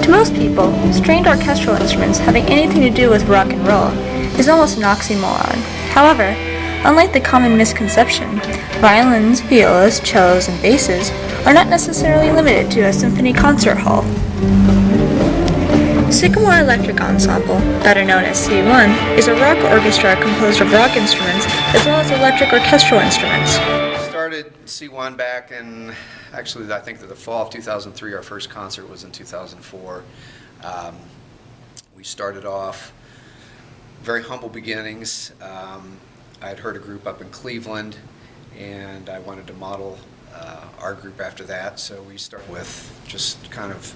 To most people, stringed orchestral instruments having anything to do with rock and roll is almost an oxymoron. However, unlike the common misconception, violins, violas, cellos, and basses are not necessarily limited to a symphony concert hall. Sycamore Electric Ensemble, better known as SEE1, is a rock orchestra composed of rock instruments as well as electric orchestral instruments. Started SEE1 back in, actually I think the fall of 2003. Our first concert was in 2004. We started off very humble beginnings. I had heard a group up in Cleveland, and I wanted to model our group after that, so we started with just kind of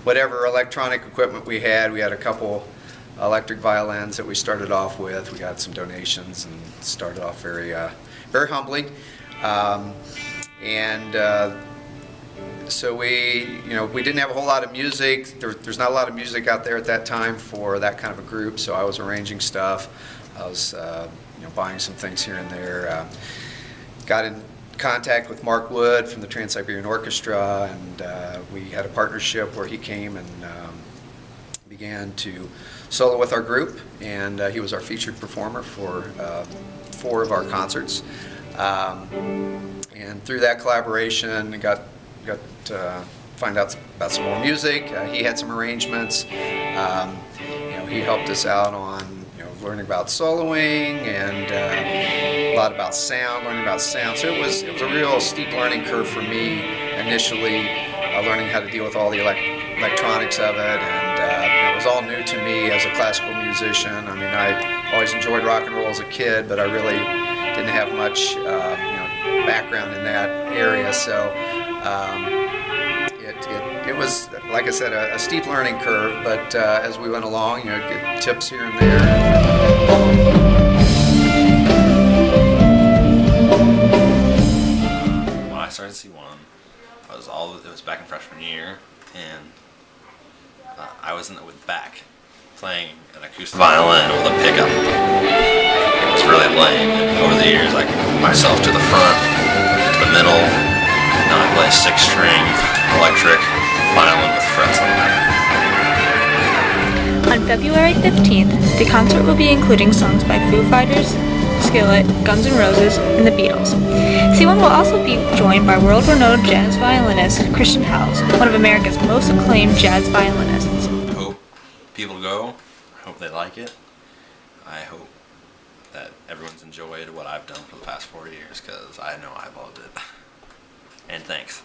whatever electronic equipment we had. We had a couple electric violins that we started off with. We got some donations and started off very humbly. So we didn't have a whole lot of music. There's not a lot of music out there at that time for that kind of a group, so I was arranging stuff. I was buying some things here and there. Got in contact with Mark Wood from the Trans-Siberian Orchestra, and we had a partnership where he came and began to solo with our group, and he was our featured performer for 4 of our concerts. And through that collaboration, got to find out about some more music. He had some arrangements. He helped us out on learning about soloing and a lot about sound, learning about sound. So it was a real steep learning curve for me initially, learning how to deal with all the electronics of it, and it was all new to me as a classical musician. I mean, I always enjoyed rock and roll as a kid, but I really didn't have much background in that area, so it was, like I said, a steep learning curve, but as we went along, get tips here and there. When I started SEE1, it was back in freshman year, and I was in the back playing an acoustic violin with a pickup. It was really lame, and over the years I moved myself to the front, to the middle. Now I play a 6-string electric violin with frets on it. On February 15th, the concert will be including songs by Foo Fighters, Skillet, Guns N' Roses, and the Beatles. SEE1 will also be joined by world-renowned jazz violinist Christian Howells, one of America's most acclaimed jazz violinists. I hope people go. I hope they like it. I hope that everyone's enjoyed what I've done for the past 4 years, because I know I've loved it. And thanks.